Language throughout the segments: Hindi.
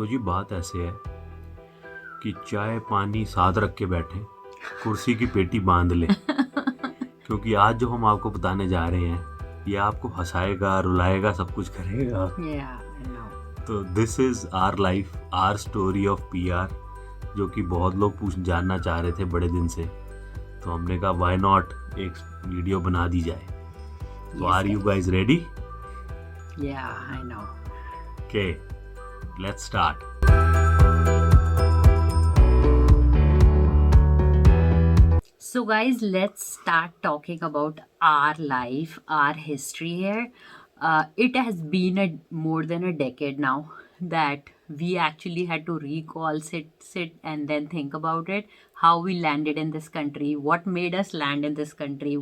तो जी बात ऐसे है कि चाय पानी साथ रख के बैठे, कुर्सी की पेटी बांध ले क्योंकि आज जो हम आपको बताने जा रहे हैं ये आपको हंसाएगा, रुलाएगा, सब कुछ करेगा। तो this is our life, our story of PR, जो कि बहुत लोग जानना चाह रहे थे बड़े दिन से। तो हमने कहा व्हाई नॉट एक वीडियो बना दी जाए। तो are you guys ready? Yeah, I know. Okay, let's start. So guys, let's start talking about our life, our history here. It has been more than a decade now that we actually had to recall, sit and then think about it, how we landed in this country, what made us land in this country,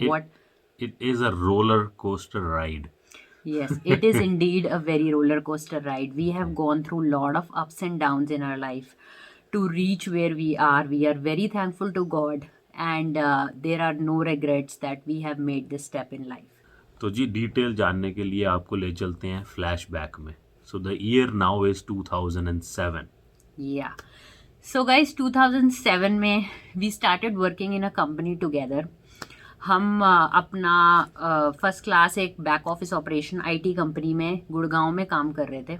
It is a roller coaster ride. Yes, it is indeed a very roller coaster ride. We have gone through a lot of ups and downs in our life to reach where we are. We are very thankful to God, and there are no regrets that we have made this step in life. तो जी डिटेल जानने के लिए आपको ले चलते हैं फ्लैशबैक में। So the year now is 2007. Yeah. So guys, 2007 में we started working in a company together. हम अपना फर्स्ट क्लास एक back office operation IT company में गुड़गांव में काम कर रहे थे,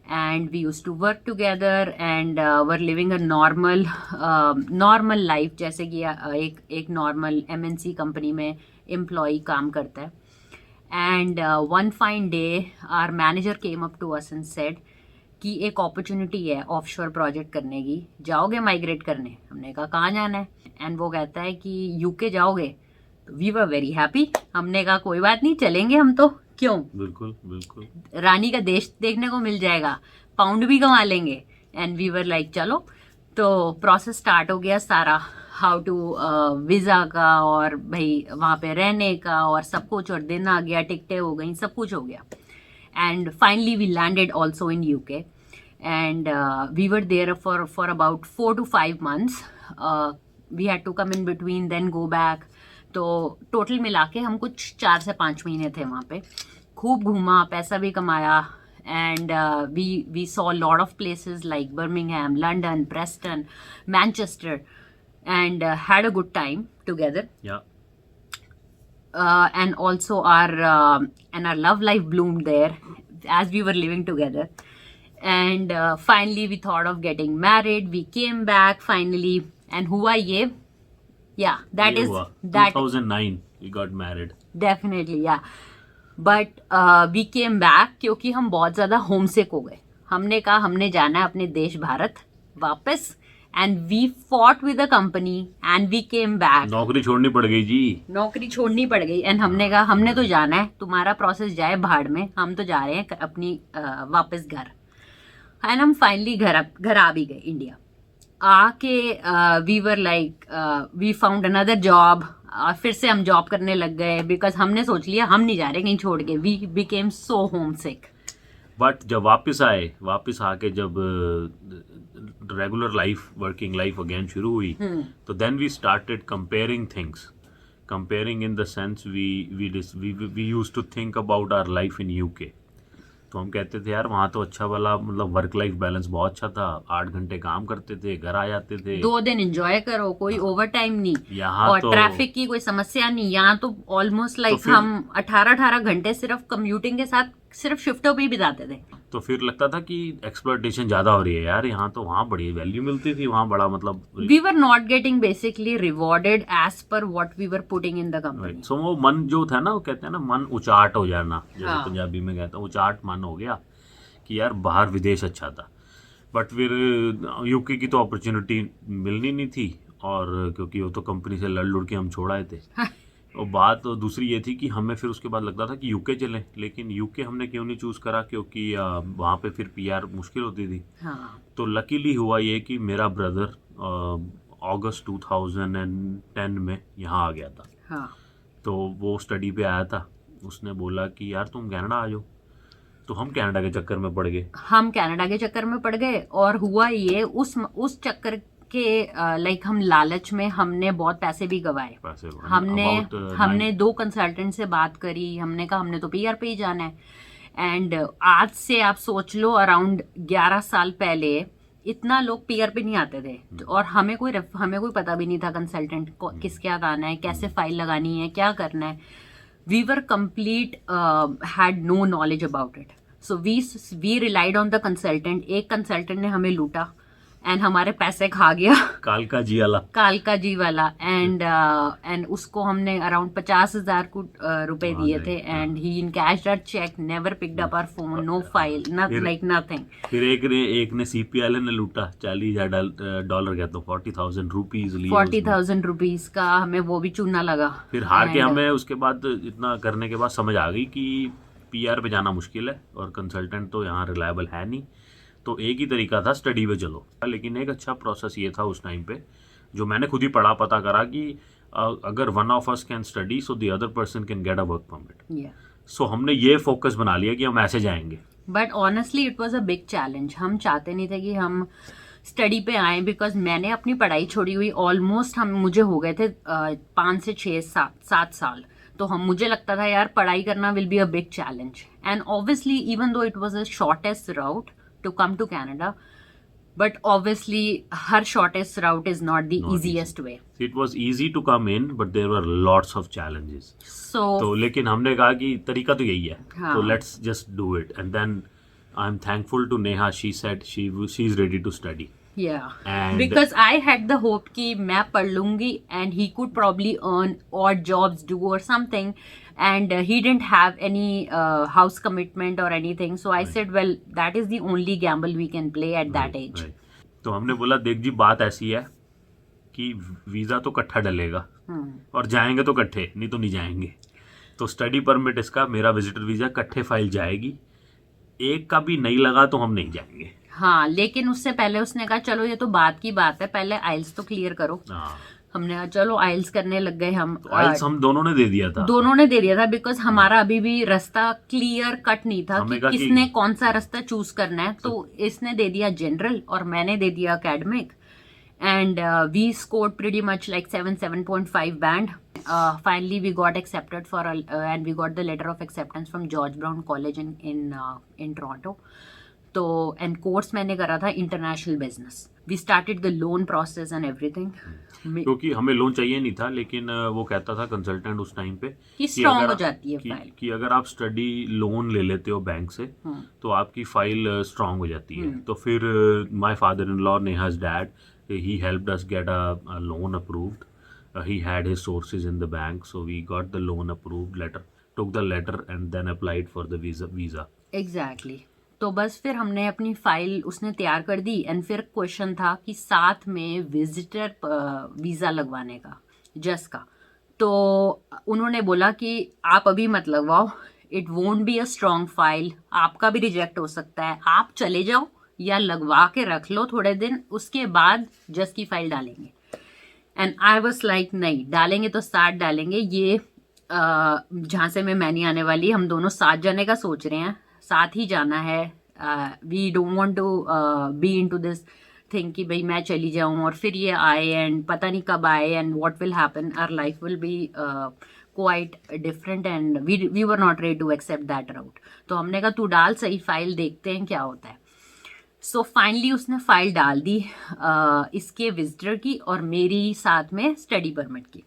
and we used to work together and were living a normal life, जैसे कि एक नॉर्मल एमएनसी कंपनी में एम्प्लॉय काम करता है। And one fine day our manager came up to us and said कि एक अपॉर्चुनिटी है ऑफशोर प्रोजेक्ट करने की, जाओगे माइग्रेट करने? हमने कहा कहाँ जाना है? एंड वो कहता है कि यूके जाओगे। We were very happy. हमने कहा कोई बात नहीं, चलेंगे हम तो, क्यों, बिल्कुल बिल्कुल, रानी का देश देखने को मिल जाएगा, पाउंड भी कमा लेंगे। एंड वी वर लाइक चलो। तो प्रोसेस स्टार्ट हो गया सारा, हाउ टू वीज़ा का और भाई वहाँ पे रहने का और सब कुछ, और दिन आ गया, टिकटें हो गई, सब कुछ हो गया। And finally we landed also in UK, and we were there for about 4 to 5 months. We had to come in between, then go back. तो टोटल मिला के हम कुछ 4 से 5 महीने थे वहाँ पे। खूब घूमा, पैसा भी कमाया, and we saw lot of places like Birmingham, London, Preston, Manchester, and had a good time together. And also our love life bloomed there as we were living together. And finally we thought of getting married. We came back finally, and हुआ ये. Yeah, that is that 2009 we got married. Definitely, yeah. But we came back क्योंकि हम बहुत ज़्यादा होमसिक हो गए। हमने कहा हमने जाना है अपने देश भारत वापस, and we fought with the company and we came back. नौकरी छोड़नी पड़ गई जी। नौकरी छोड़नी पड़ गई, एंड हमने कहा हमने तो जाना है, तुम्हारा प्रोसेस जाए भाड़ में, हम तो जा रहे हैं अपनी वापस घर। एंड हम फाइनली घर आ भी गए इंडिया। आके we were like we found another job. फिर से हम जॉब करने लग गए, बिकॉज हमने सोच लिया हम नहीं जा रहे कहीं छोड़ के। We became so homesick. But जब वापस आके जब regular life, working life again शुरू हुई, तो then we started comparing things, comparing in the sense we used to think about our life in UK. तो हम कहते थे यार वहाँ तो अच्छा वाला, मतलब वर्क लाइफ बैलेंस बहुत अच्छा था, 8 घंटे काम करते थे, घर आ जाते थे, 2 दिन एंजॉय करो, कोई ओवर टाइम नहीं, यहाँ और तो ट्रैफिक की कोई समस्या नहीं। यहाँ तो ऑलमोस्ट लाइक हम 18 घंटे सिर्फ कम्यूटिंग के साथ सिर्फ शिफ्टों पे ही बिताते थे। तो फिर लगता था कि एक्सप्लॉयटेशन ज्यादा हो रही है यार, यहाँ तो वहाँ बड़ी वैल्यू मिलती थी, वहाँ बड़ा मतलब we were not getting basically rewarded as per what we were putting in the company. So वो मन जो था ना, वो कहते हैं ना मन उचाट हो जाना, जैसे हाँ. पंजाबी में कहते हैं उचाट मन हो गया कि यार बाहर विदेश अच्छा था। बट फिर यूके की तो अपॉर्चुनिटी मिलनी नहीं थी, और क्योंकि वो तो कंपनी से लड़ लुड़ के हम छोड़ आए थे। और बात तो दूसरी ये थी कि हमें फिर उसके बाद लगता था कि यूके चलें, लेकिन यूके हमने क्यों नहीं चूज़ करा, क्योंकि वहाँ पे फिर पीआर मुश्किल होती थी। हाँ. तो लकीली हुआ ये कि मेरा ब्रदर अगस्त 2010 में यहाँ आ गया था। हाँ. तो वो स्टडी पे आया था, उसने बोला कि यार तुम कनाडा आ जाओ। तो हम कनाडा के चक्कर में पड़ गए। और हुआ ये, उस चक्कर के लाइक हम लालच में हमने बहुत पैसे भी गवाए। हमने 2 कंसल्टेंट से बात करी, हमने कहा हमने तो पीआर पे ही जाना है, एंड आज से आप सोच लो अराउंड 11 साल पहले इतना लोग पीआर पे नहीं आते थे और हमें कोई पता भी नहीं था कंसल्टेंट को किसके साथ आना है, कैसे फाइल लगानी है, क्या करना है. We were complete had no knowledge about it. So we relied on the consultant. एक कंसल्टेंट ने हमें लूटा एंड हमारे पैसे खा गया. कालका जी वाला एंड उसको हमने अराउंड 50,000 रुपए दिए थे and he encashed our cheque, never picked up our phone, no file, like nothing. फिर एक ने सीपीएल ने लूटा $40,000 कहता हूँ 40,000 रुपीज लिए. 40,000 रुपीज का हमें वो भी चूना लगा. फिर हार के हमें उसके बाद इतना करने के बाद समझ आ गई कि पीआर पे जाना मुश्किल है और कंसल्टेंट तो यहाँ रिलायबल है नहीं. तो एक ही तरीका था स्टडी पे चलो. लेकिन एक अच्छा प्रोसेस ये था उस टाइम पे जो मैंने खुद ही पता करा कि अगर one of us can study so the other person can get a work permit. So हमने ये फोकस बना लिया कि हम ऐसे जाएंगे. But honestly it was a big challenge. हम चाहते नहीं थे कि हम स्टडी पे आए बिकॉज मैंने अपनी पढ़ाई छोड़ी हुई ऑलमोस्ट मुझे हो गए थे 5 से 6-7 साल. तो मुझे लगता था यार पढ़ाई करना will be a big challenge. And obviously even though it was a shortest route to come to Canada, but obviously her shortest route is not the easiest way. It was easy to come in, but there were lots of challenges. तो लेकिन हमने कहा कि तरीका तो यही है, तो let's just do it. And then I'm thankful to Neha. She said she's ready to study. Yeah, and because I had the hope कि मैं पढ़ लूंगी and he could probably earn odd jobs, do or something. And he didn't have any house commitment or anything. So I said, well, that is the only gamble we can play at that age. तो हमने बोला देख जी बात ऐसी है कि वीज़ा तो इकट्ठा डलेगा और जाएंगे तो इकट्ठे, नहीं तो नहीं जाएंगे. तो स्टडी परमिट इसका, मेरा विजिटर वीज़ा इकट्ठे फाइल जाएगी. एक का भी नहीं लगा तो हम नहीं जाएंगे. हाँ, लेकिन उससे पहले उसने कहा चलो ये तो बात की बात है, पहले आइल्स तो क्लियर करो. हमने कहा चलो आइल्स करने लग गए. आइल्स हम दोनों ने दे दिया था बिकॉज हमारा अभी भी रास्ता क्लियर कट नहीं था कि किसने कौन सा रास्ता चूज करना है. तो इसने दे दिया जनरल और मैंने दे दिया academic and we scored pretty much like 7.5 band. Finally we got accepted for and we got the letter of acceptance from George Brown college in Toronto. तो एंड कोर्स मैंने करा था international business. We started the loan process and everything. क्योंकि हमें लोन चाहिए नहीं था, लेकिन वो कहता था कंसल्टेंट उस टाइम पे कि स्ट्रांग हो जाती है फाइल, कि अगर आप स्टडी लोन ले लेते हो बैंक से तो आपकी फाइल स्ट्रांग हो जाती है. तो फिर my father in law Neha's dad, he helped us get a loan approved. He had his sources in the bank, so we got the loan approved took the letter and then applied for the visa. Exactly. तो बस फिर हमने अपनी फाइल उसने तैयार कर दी एंड फिर क्वेश्चन था कि साथ में विजिटर वीज़ा लगवाने का जस्ट का. तो उन्होंने बोला कि आप अभी मत लगवाओ, it won't be a strong file, आपका भी रिजेक्ट हो सकता है, आप चले जाओ या लगवा के रख लो थोड़े दिन, उसके बाद जस्ट की फाइल डालेंगे. एंड आई वाज लाइक नहीं, डालेंगे तो साथ डालेंगे. ये झांसे में मैं नहीं आने वाली, हम दोनों साथ जाने का सोच रहे हैं, साथ ही जाना है. We don't want to be into this thing कि भाई मैं चली जाऊं और फिर ये आए एंड पता नहीं कब आए and what will happen. Our life will be quite different and we were not ready to accept that route. तो हमने कहा तू डाल सही फाइल, देखते हैं क्या होता है. सो फाइनली उसने फाइल डाल दी इसके विजिटर की और मेरी साथ में स्टडी परमिट की.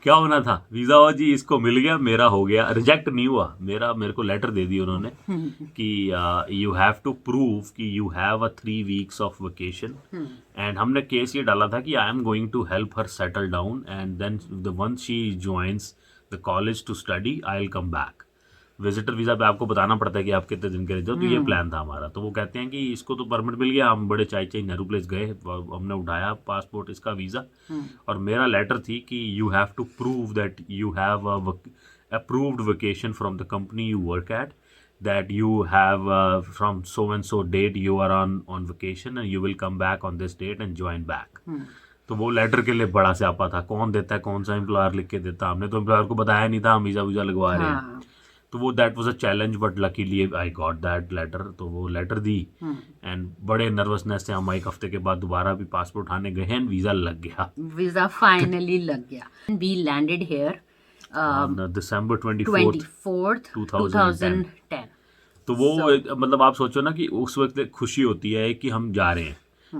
क्या होना था, वीजा हुआ जी, इसको मिल गया, मेरा हो गया. रिजेक्ट नहीं हुआ मेरे को लेटर दे दी उन्होंने कि यू हैव टू प्रूव कि you have a 3 weeks of vacation. And हमने केस ये डाला था कि I am going to help her settle down and then once she joins the college to study I will come back. Visitor visa पे आपको बताना पड़ता है कि आप कितने दिन के लिए जाओ. तो ये प्लान था हमारा. तो वो कहते हैं कि इसको तो परमिट मिल गया, हम बड़े चाय नेहरू प्लेस गए, हमने उठाया पासपोर्ट इसका वीज़ा और मेरा लेटर थी कि you have to prove that you have approved vacation from the company you work at, that you have from so and so date you are on vacation and you will come back on this date and join back. तो वो लेटर के लिए बड़ा स्यापा था, कौन देता है, कौन सा एम्प्लॉयर लिख के देता. हमने तो एम्प्लॉयर को बताया नहीं था हम वीज़ा लगवा रहे हैं. तो वो that was a challenge but luckily I got that letter. तो वो लेटर दी एंड बड़े नर्वसनेस से हम 1 हफ्ते के बाद दोबारा भी पासपोर्ट उठाने गए हैं. वीज़ा लग गया, वीज़ा फाइनली लग गया. We landed here December 24th 2010। 2010। तो वो मतलब आप सोचो ना कि उस वक्त एक खुशी होती है कि हम जा रहे हैं,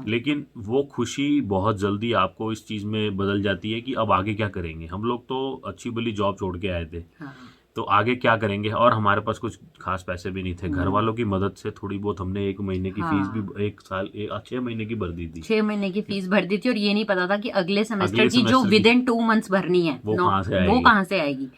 लेकिन वो खुशी बहुत जल्दी आपको इस चीज़ में बदल जाती है कि अब आगे क्या करेंगे। हम लोग तो अच्छी भली जॉब छोड़ के आए थे, तो आगे क्या करेंगे, और हमारे पास कुछ खास पैसे भी नहीं थे। घर वालों की मदद से थोड़ी बहुत हमने 1 महीने की फीस भी 6 महीने की भर दी थी। 6 महीने की फीस भर दी थी, और ये नहीं पता था कि अगले सेमेस्टर अगले की जो सेमेस्टर विद इन 2 मंथ्स भरनी है वो कहाँ से वो आएगी। कहाँ से आएगी।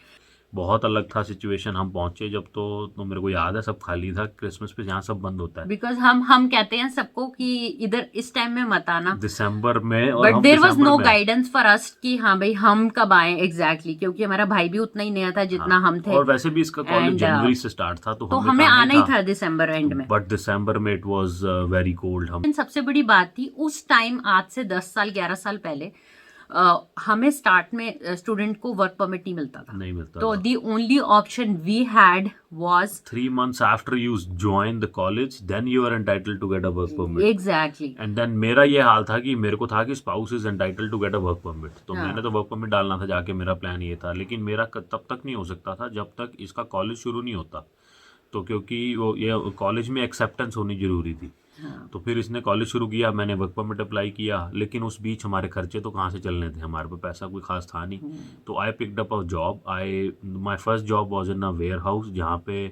बहुत अलग था सिचुएशन। हम पहुंचे जब तो मेरे को याद है सब खाली था। क्रिसमस पे यहाँ सब बंद होता है बिकॉज हम कहते हैं सबको कि इधर इस टाइम में मत आना, दिसंबर में, और बट हम देर वॉज दिसंबर नो में गाइडेंस फॉर अस कि हाँ भाई हम कब आए एग्जैक्टली, क्योंकि हमारा भाई भी उतना ही नया था जितना हम थे, और वैसे भी इसका कॉलेज And, जनवरी से स्टार्ट था, तो हमें आना ही था दिसंबर एंड में। बट दिसंबर में इट वाज वेरी कोल्ड। हम सबसे बड़ी बात थी उस टाइम, आज से 10 साल 11 साल पहले, हमें स्टार्ट में स्टूडेंट को वर्क परमिट नहीं मिलता था। नहीं मिलता तो था। The only option we had was 3 months after you join the college, then you are entitled to get a work permit. Exactly. And then मेरा ये हाल था कि मेरे को था कि spouse is entitled to get a work permit, तो मैंने तो वर्क परमिट डालना था जाके, मेरा प्लान ये था। लेकिन मेरा तब तक नहीं हो सकता था जब तक इसका कॉलेज शुरू नहीं होता, तो क्योंकि वो ये कॉलेज में एक्सेप्टेंस होनी जरूरी थी। तो फिर इसने कॉलेज शुरू किया, मैंने वर्क परमिट अप्लाई किया, लेकिन उस बीच हमारे खर्चे तो कहाँ से चलने थे, हमारे पास पैसा कोई खास था नहीं। तो I picked up a job. My first job was in a warehouse, जहाँ पे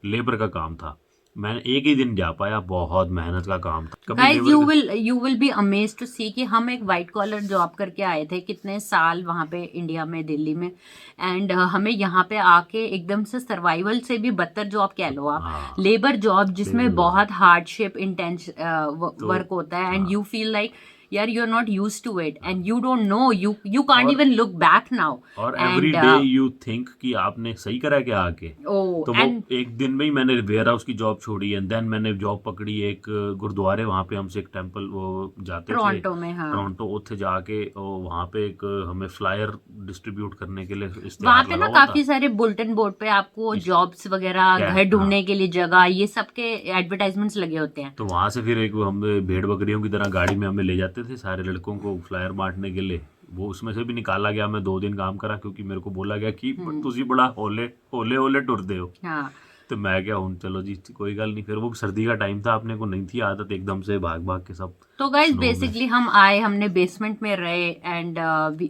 लेबर का काम था। मैंने एक ही दिन जा पाया, बहुत मेहनत का काम था। Guys you will be amazed to see कि हम एक वाइट कॉलर जॉब करके आए थे कितने साल वहां पे इंडिया में, दिल्ली में, एंड हमें यहाँ पे आके एकदम से सर्वाइवल से भी बदतर जॉब कह लो आप, लेबर जॉब जिसमें बहुत हार्डशिप इंटेंस वर्क होता है, एंड यू फील लाइक यार you are not used to it and you don't know, you can't even look back now. और एवरी डे यू थिंक कि आपने सही करा क्या आके। तो वो एक दिन में ही मैंने वेयर हाउस की जॉब छोड़ी, एंड देन मैंने जॉब पकड़ी एक गुरुद्वारे, वहाँ पे हमसे एक टेम्पल वो जाते थे टोरंटो में। हाँ, टोरंटो, उत्थे जाके वहाँ पे एक हमें फ्लायर डिस्ट्रीब्यूट करने के लिए वहाँ पे ना काफी सारे बुलेटिन बोर्ड पे आपको जॉब्स वगैरह, घर ढूंढने के लिए जगह, ये सब के एडवर्टाइजमेंट्स लगे होते हैं। तो वहाँ से फिर एक हम भेड़ बकरियों की तरह गाड़ी में हमें ले जाते थे सारे लड़कों को फ्लायर बांटने के लिए। वो उसमें से भी निकाला गया। मैं 2 दिन काम करा, क्योंकि मेरे को बोला गया कि तुझी बड़ा होले होले होले टुरदे हो। हाँ। तो मैं क्या हूँ, चलो जी कोई गल नहीं। फिर वो सर्दी का टाइम था, अपने को नहीं थी आदत एकदम से भाग भाग के सब। तो गाइस बेसिकली हम आए, हमने बेसमेंट में रहे, एंड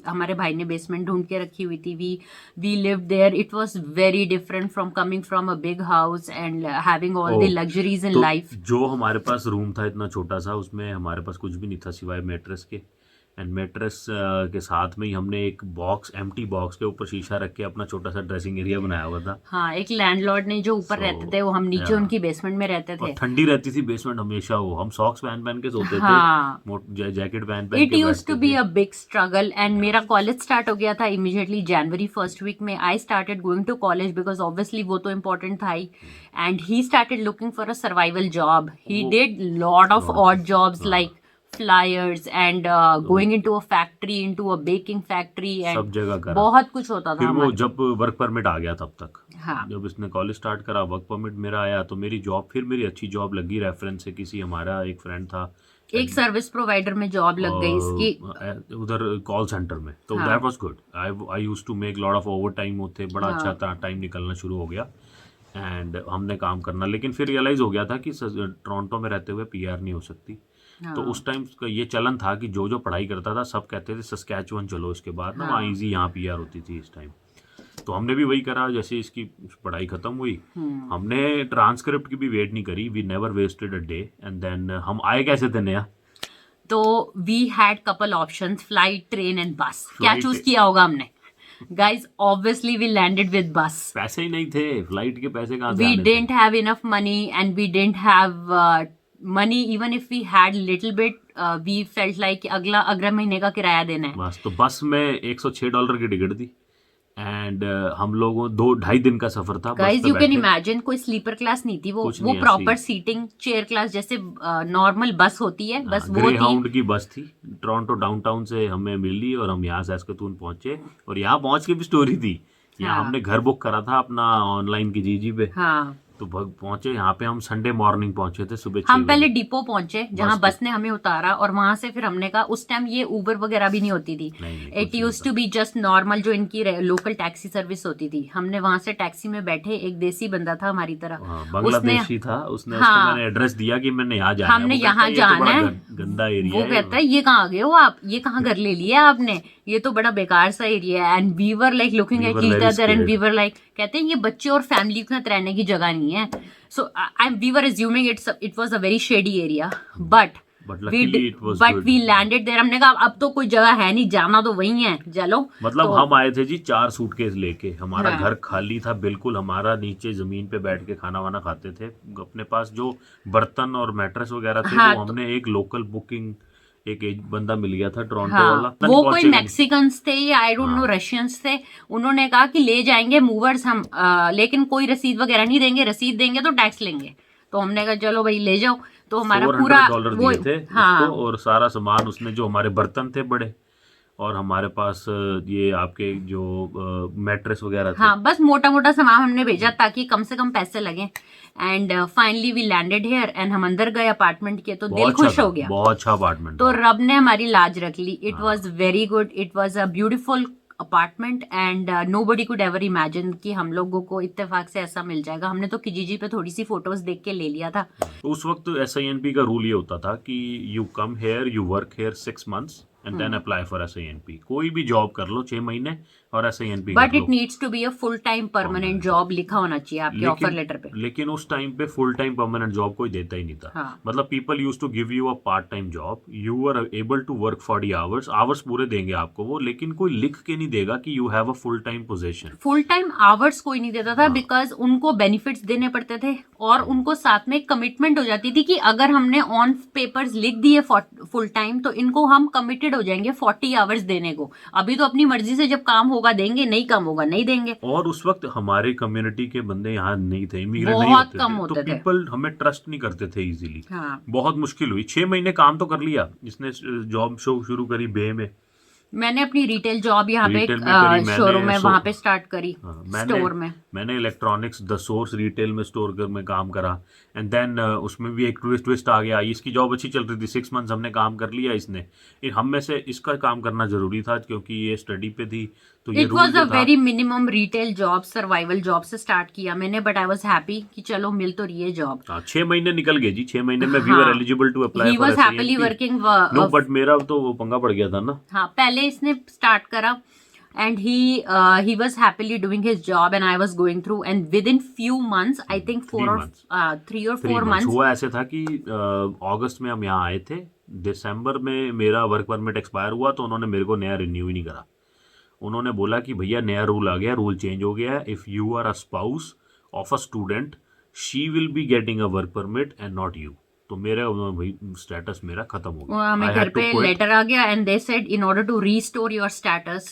हमारे भाई ने बेसमेंट ढूंढ के रखी हुई थी। We lived there. It was very different from coming from a big house and having all the luxuries in life. जो हमारे पास रूम था इतना छोटा सा, उसमें हमारे पास कुछ भी नहीं था सिवाय मैट्रेस के, एंड मैट्रेस के साथ में ही हमने एक बॉक्स, एम्प्टी बॉक्स के ऊपर शीशा रख के अपना छोटा सा ड्रेसिंग एरिया बनाया हुआ था। हाँ, एक लैंडलॉर्ड ने जो ऊपर रहते थे, वो हम नीचे उनकी बेसमेंट में रहते थे। ठंडी रहती थी बेसमेंट हमेशा, वो हम सॉक्स पहन के सोते थे, जैकेट पहन के। It used to be a big struggle, and मेरा कॉलेज स्टार्ट हो गया था इमीडिएटली जनवरी फर्स्ट वीक में। I started going to college because obviously वो तो इम्पोर्टेंट था ही, and he started looking for a survival job. He did lot of odd jobs like flyers and going into a factory, into a baking factory, and सब जगह करा, बहुत कुछ होता था। फिर वो जब वर्क परमिट आ गया तब तक, हाँ, जब इसने कॉलेज स्टार्ट करा, वर्क परमिट मेरा आया, तो मेरी जॉब, फिर मेरी अच्छी जॉब लगी रेफरेंस से। किसी हमारा एक फ्रेंड था, एक सर्विस प्रोवाइडर में जॉब लग गई इसकी, उधर कॉल सेंटर में। तो that was good. I used to make lot of overtime होते, बड़ा अच्छा टाइम निकलना शुरू हो गया, एंड हमने काम करना। लेकिन फिर रियलाइज हो गया था कि टोरंटो में रहते हुए पीआर नहीं हो सकती। तो उस टाइम ये चलन था कि जो पढ़ाई करता था सब कहते थे सस्कैचुअन चलो, इसके बाद ना वहाँ ईजी यहाँ पीआर होती थी इस टाइम। तो हमने भी वही करा। जैसे इसकी पढ़ाई खत्म हुई, हमने ट्रांसक्रिप्ट की भी वेट नहीं करी। We never wasted a day, and then हम आए कैसे थे नया। तो we had couple options, flight, train and bus. क्या चूज किया होगा हमने? Guys obviously we landed with bus. पैसे ही नहीं थे, फ्लाइट के पैसे कहाँ से? We didn't have enough money, and we didn't have money. Even if we had little bit, we felt like अगला महीने का किराया देना है बस। तो बस में $106 की टिकट थी, एंड हम लोगों 2-2.5 दिन का सफर था। गाइस यू कैन इमेजिन, कोई स्लीपर क्लास नहीं थी, वो प्रॉपर सीटिंग चेयर क्लास जैसे नॉर्मल बस होती है, बस वो थी। ग्रेहाउंड की बस थी, टोरंटो डाउनटाउन से हमें मिली, और हम यहाँ सैस्कतून पहुंचे। और यहाँ पहुंच के भी स्टोरी थी, यहाँ हमने घर बुक करा था अपना ऑनलाइन की जीजी पे। हाँ, तो पहुंचे यहाँ पे, हम संडे मॉर्निंग पहुंचे थे सुबह 6 हम बजे। पहले डिपो पहुंचे जहाँ बस बस ने हमें उतारा, और वहां से फिर हमने कहा, उस टाइम ये ऊबर वगैरह भी नहीं होती थी, नहीं, it use to be just normal जो इनकी लोकल टैक्सी सर्विस होती थी। हमने वहां से टैक्सी में बैठे, एक देसी बंदा था हमारी तरह, हाँ, बांग्लादेशी था, उसने उसको हाँ, मैंने एड्रेस दिया कि मैंने यहाँ जाना है। हमने वो कहता यहाँ है, ये तो जाना बड़ा है। गंदा एरिया वो है। कहता है ये कहाँ आ गए हो आप, ये कहाँ घर ले लिया आपने, ये तो बड़ा बेकार सा एरिया है। And we were like looking We at were each very other and we scared. Were like, कहते हैं ये बच्चे और फैमिली के साथ रहने की जगह नहीं है। So we were assuming it was a very shady area, but But luckily it was but good. We landed there. हमने कहा अब तो कोई जगह है नहीं, जाना तो वही है, चलो। मतलब तो हम आए थे जी 4 सूटकेस लेके, हमारा हाँ। घर खाली था बिल्कुल, हमारा नीचे जमीन पे बैठ के खाना वाना खाते थे। अपने पास जो बर्तन और मैट्रेस वगैरह थे, हाँ, वो हमने एक लोकल बुकिंग, एक बंदा मिल गया था टोरंटो हाँ, वाला, वो कोई पहुंचेगा नहीं। मैक्सिकन्स थे या आई डोंट नो हाँ। रशियंस थे। उन्होंने कहा कि ले जाएंगे मूवर्स हम, लेकिन कोई रसीद वगैरह नहीं देंगे, रसीद देंगे तो टैक्स लेंगे। तो हमने कहा चलो भाई ले जाओ। तो हमारा पूरा $400 वो, दिए थे हाँ, उसको, और सारा सामान उसने, जो हमारे बर्तन थे बड़े, और हमारे पास ये आपके जो मैट्रेस वगैरह थे। हाँ, बस मोटा मोटा सामान हमने भेजा ताकि कम से कम पैसे लगे। And finally we landed here, and हम अंदर गए अपार्टमेंट के, तो दिल बहुत खुश अच्छा हो था, गया। बहुत अच्छा अपार्टमेंट तो था। रब ने हमारी लाज रख ली। इट हाँ। Was very good, it was a beautiful apartment, and nobody could ever imagine कि हम लोगों को इत्तेफाक से ऐसा मिल जाएगा। हमने तो किजीजी पे थोड़ी सी फोटोज देख के ले लिया था। तो उस वक्त SINP का रूल ये होता था कि you come here, you work here 6 months and then apply for SINP। कोई भी जॉब कर लो 6 महीने और SINP बट कर इट लो। Needs to be a full time permanent job लिखा होना चाहिए आपके ऑफर लेटर पे। लेकिन उस टाइम पे फुल टाइम परमानेंट जॉब कोई देता ही नहीं था। हाँ। मतलब people use to give you a part time job, you are able to work 40 hours पूरे देंगे आपको वो, लेकिन कोई लिख के नहीं देगा कि you have a full time position. Full time hours कोई नहीं देता था, बिकॉज उनको बेनिफिट्स देने पड़ते थे, और उनको साथ में कमिटमेंट हो जाती थी कि अगर हमने ऑन पेपर्स लिख दिए फुल टाइम, तो इनको हम कमिटेड हो जाएंगे 40 आवर्स देने को। अभी तो अपनी मर्जी से जब काम होगा देंगे, नहीं काम होगा नहीं देंगे। और उस वक्त हमारे कम्युनिटी के बंदे यहाँ नहीं थे, इमिग्रेंट नहीं बहुत होते कम थे, होते तो थे। पीपल हमें ट्रस्ट नहीं करते थे इजीली। हाँ। बहुत मुश्किल हुई। 6 महीने काम तो कर लिया, इसने जॉब शो शुरू करी बे में। मैंने अपनी रिटेल जॉब यहाँ पे रिटेल में करी मैंने, शोरूम में वहां पे स्टार्ट करी, हाँ, स्टोर में। मैंने इलेक्ट्रॉनिक्स द सोर्स रिटेल में स्टोर में काम करा, एंड देन उसमें भी एक ट्विस्ट आ गया। इसकी जॉब अच्छी चल रही थी, 6 months हमने काम कर लिया। इसने हम में से इसका काम करना जरूरी था क्योंकि ये स्टडी पे थी, तो ये इट रूल वॉज अ जो था। Very minimum retail job, survival job से स्टार्ट किया मैंने, बट आई वॉज हैप्पी कि चलो मिल तो रही है जॉब। 6 महीने निकल गए जी। 6 महीने में we were eligible to apply ही for was happily working. No, but मेरा तो वो पंगा पड़ गया था ना। हाँ, पहले इसने स्टार्ट करा, and he was happily doing his job, and I was going through, and within few months, I think 3 or 4 months हुआ ऐसे था कि अगस्त में हम यहाँ आए थे, दिसंबर में मेरा वर्क परमिट एक्सपायर हुआ, तो उन्होंने मेरे को नया रिन्यू ही नहीं करा। उन्होंने बोला कि भैया नया रूल आ गया, रूल चेंज हो गया है, if you are a spouse of a student, she will be getting a work permit and not you. तो मेरा भाई स्टेटस मेरा खत्म हो गया। हमें घर पे लेटर आ गया, and they said in order to restore your status,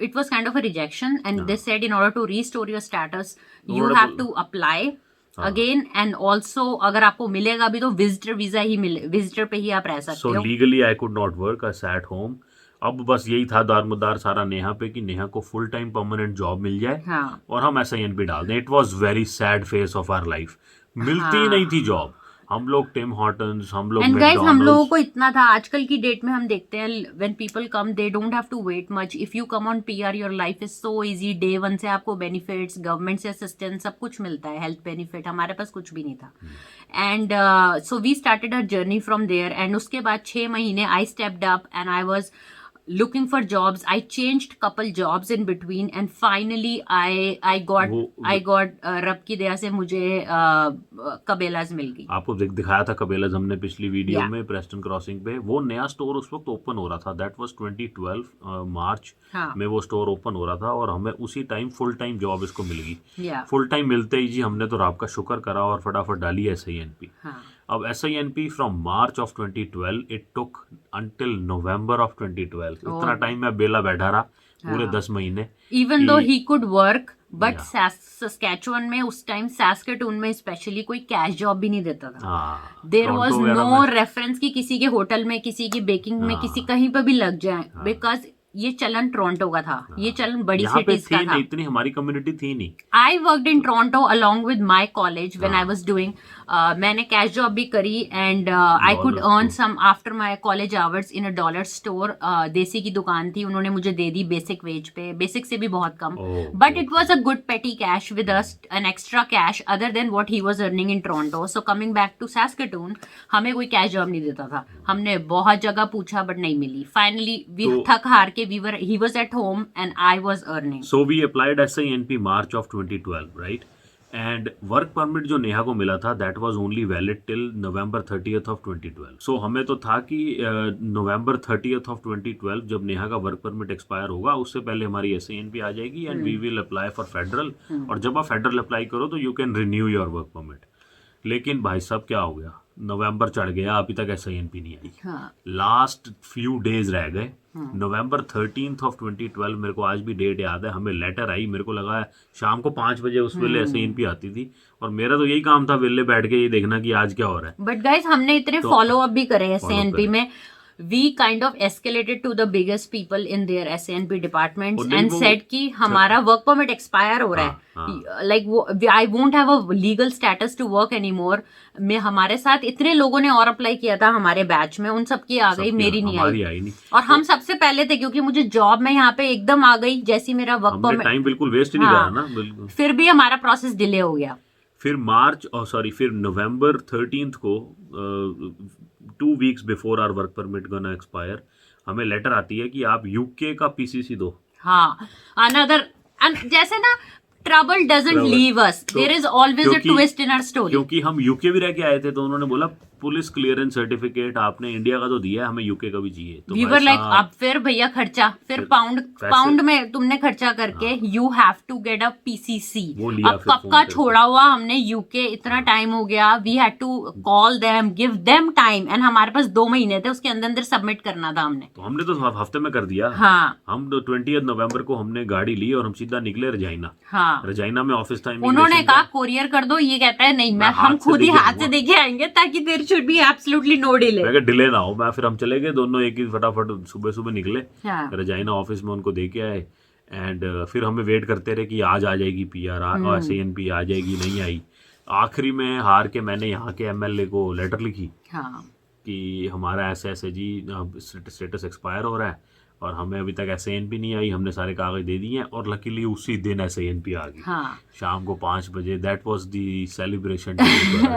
it was kind of a rejection, and they said in order to restore your status you have to apply again, and also अगर आपको मिलेगा भी तो विजिटर वीजा ही मिले, विजिटर पे ही आप रह सकते सो हो। Legally I could not work, I sat home. अब बस यही था दारमदार सारा नेहा पे कि नेहा को फुल टाइम परमानेंट जॉब मिल जाए, हाँ। और हम SINP डाल दें। It was very sad phase of our life. मिलती ही नहीं थी जॉब। हम लोग टिम हॉर्टन्स, हम लोग एंड गाइस, हम लोगों मैकडॉनल्ड्स। को इतना था, आजकल की डेट में हम देखते हैं when people come they don't have to wait much. If you come on PR your life is so easy, day 1 से आपको बेनिफिट्स, गवर्नमेंट से असिस्टेंस, सब कुछ मिलता है, हेल्थ बेनिफिट। हमारे पास कुछ भी नहीं था, and so we started our journey from there. And उसके बाद 6 महीने I stepped up and I was looking for jobs. I changed couple jobs in between, and finally I got रब की दया से मुझे कबेलाज मिल गई। आपको दिखाया था कबेलाज हमने पिछली वीडियो Yeah. में, प्रेस्टन क्रॉसिंग पे। वो नया स्टोर उस वक्त ओपन हो रहा था, दैट वाज 2012 मार्च हाँ। में वो स्टोर ओपन हो रहा था, और हमें उसी टाइम फुल टाइम जॉब इसको मिल गई। Yeah. फुल टाइम मिलते ही जी हमने तो रब का शुक्र करा और फटाफट डाली SINP। हाँ। अब SINP from March of 2012 it took until November of 2012। इतना टाइम मैं बेला बैठा रहा, पूरे 10 महीने। Even though he could work, but Yeah. Saskatchewan में उस टाइम, सैस्केटून में स्पेशली, कोई कैश जॉब भी नहीं देता था। हाँ, देयर वॉज टोरंटो वगैरह नो में। रेफरेंस की किसी के होटल में, किसी की बेकिंग में, हाँ। किसी कहीं पर भी लग जाए, बिकॉज ये चलन टोरंटो का था, ये चलन बड़ी यहाँ पे सिटीज का थी था. नहीं, इतनी हमारी कम्युनिटी थी नहीं. I worked in Toronto along with my college when I was doing. मैंने कैश जॉब भी करी and I could Dollar earn store. some after my college hours in a dollar store. देसी की दुकान थी, उन्होंने मुझे दे दी बेसिक वेज पे, बेसिक से भी बहुत कम. Oh, But it was a good petty cash with us, an extra cash other than what he was earning in Toronto. So coming back to Saskatoon, हमें कोई कैश जॉब नहीं देता था. हमने बहुत जगह पूछा बट नहीं मिली. Finally we थक हार के he was at home and I was earning. So we applied SINP March of 2012, right? And work permit जो नेहा को मिला था that was only valid till November 30th of 2012. So हमें तो था कि November 30th of 2012 जब नेहा का वर्क परमिट एक्सपायर होगा उससे पहले हमारी SINP आ जाएगी and we will apply for federal. और जब आप फेडरल अप्लाई करो तो you can renew your work permit. लेकिन भाई साहब क्या हो गया, नवंबर चढ़ गया, अभी तक SINP नहीं आई. हाँ. लास्ट फ्यू डेज रह गए. नवंबर 13th of 2012, मेरे को आज भी डेट याद है, हमें लेटर आई. मेरे को लगा शाम को 5 बजे उस वेले SINP आती थी और मेरा तो यही काम था वेले बैठ के ये देखना कि आज क्या हो रहा है. बट गाइस हमने इतने फॉलो अप भी करे SINP में. We kind of escalated to the biggest people in their SINP departments and said कि हमारा work permit expire हो रहा है. Like I won't have a legal status to work anymore. में हमारे साथ इतने लोगों ने और अप्लाई किया था हमारे बैच में, उन सबकी आ गई, मेरी नहीं आई. और हम सबसे पहले थे क्योंकि मुझे जॉब में यहाँ पे एकदम आ गई जैसी मेरा वर्क परमिट. टाइम बिल्कुल वेस्ट नहीं करा ना. बिल्कुल. फिर भी हमारा प्रोसेस डिले हो गया. फिर नवंबर 13th को 2 weeks before our work permit gonna expire हमें लेटर आती है कि आप यूके का पीसीसी दो. हाँ, अनदर जैसे ना trouble doesn't leave us, there is always a twist in our story. क्योंकि हम यूके भी रह के आए थे तो उन्होंने बोला पुलिस क्लियरेंस सर्टिफिकेट आपने इंडिया का तो दिया है, हमें यूके का भी चाहिए. तो वी वर लाइक अब फिर भैया खर्चा, फिर पाउंड में तुमने खर्चा करके you have to get a PCC. अब कब का छोड़ा हुआ हमने यूके, इतना टाइम हो गया. We had to call them, give them time and हमारे पास 2 महीने थे, उसके अंदर सबमिट करना था हमने. तो हमने तो हफ्ते में कर दिया. हाँ. हम 20 नवंबर को हमने गाड़ी ली और हम सीधा निकले रजाइना. हाँ. रजाइना में ऑफिस टाइम. उन्होंने कहा कोरियर कर दो, ये कहता है नहीं मैं हम खुद ही हाथ से देके आएंगे ताकि there should be absolutely no delay. मैं डिले ना हो. मैं फिर हम चले गए दोनों एक ही फटाफट सुबह निकले. हाँ. रजाइना ऑफिस में उनको दे के आए एंड फिर हमें वेट करते रहे कि आज आ जाएगी PR और SINP आ जाएगी, नहीं आई. आखिरी में हार के मैंने यहाँ के MLA को लेटर लिखी. हाँ. कि हमारा ऐसे जी स्टेटस एक्सपायर हो रहा है और हमें अभी तक SINP नहीं आई. हमने सारे कागज दे दिए हैं और लकीली उसी दिन SINP आ गई. हाँ. शाम को 5 बजे. That was the celebration.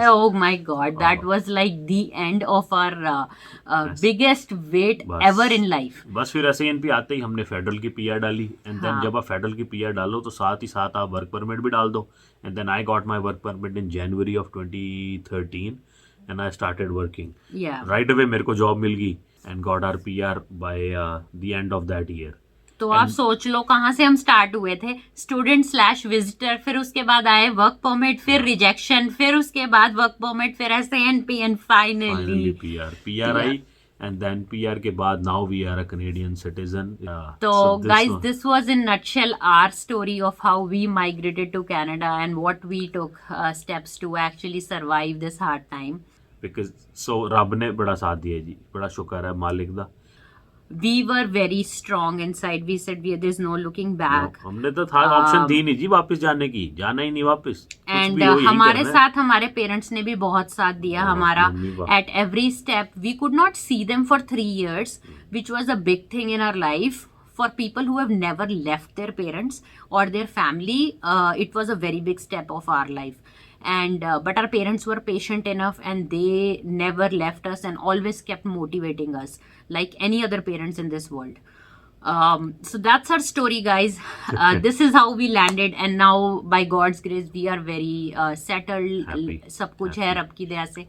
Oh my God, that was like the end of our biggest wait ever in life. बस फिर SINP आते ही हमने फेडरल की PR डाली एंड देन जब आप फेडरल की PR डालो तो साथ ही साथ आप वर्क परमिट भी डाल दो. And then I got my work permit in January of 2013 and I started working. Right away मेरे को जॉब मिल गई and got our PR by the end of that year. तो आप सोच लो कहाँ से हम स्टार्ट हुए थे, स्टूडेंट/विजिटर, फिर उसके बाद आए वर्क परमिट, फिर रिजेक्शन, फिर उसके बाद वर्क परमिट, फिर SINP एंड फाइनली PR आई एंड देन PR के बाद now we are a Canadian citizen. तो guys this was in nutshell our story of how we migrated to Canada and what we took steps to actually survive this hard time. Because रब ने बड़ा साथ दिया जी, बड़ा शुक्र है मालिक दा. We were very strong inside. We said there's no looking back. हमने तो था ऑप्शन थी नहीं जी वापस जाने की, जाना ही नहीं वापस. एंड हमारे साथ हमारे पेरेंट्स ने भी बहुत साथ दिया हमारा. At every step we could not see them for 3 years, which was a big thing in our life. For people who have never left their parents or their family, it was a very big step of our life. And but our parents were patient enough and they never left us and always kept motivating us like any other parents in this world. So that's our story, guys. This is how we landed and now by God's grace we are very settled. सब कुछ है रब की दया से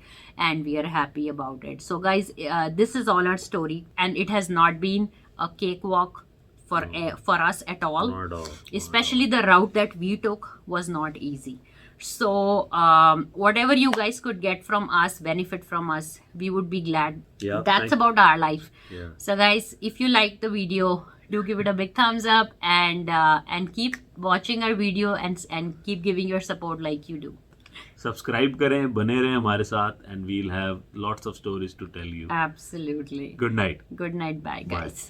and we are happy about it. So guys, this is all our story and it has not been a cakewalk for us at all. Especially the route that we took was not easy. So whatever you guys could get from us, benefit from us, we would be glad. That's about our life. So guys, if you like the video, do give it a big thumbs up and keep watching our video and keep giving your support like you do. Subscribe करें, बने रहें हमारे साथ and we'll have lots of stories to tell you. Absolutely. Good night. Good night. Bye guys.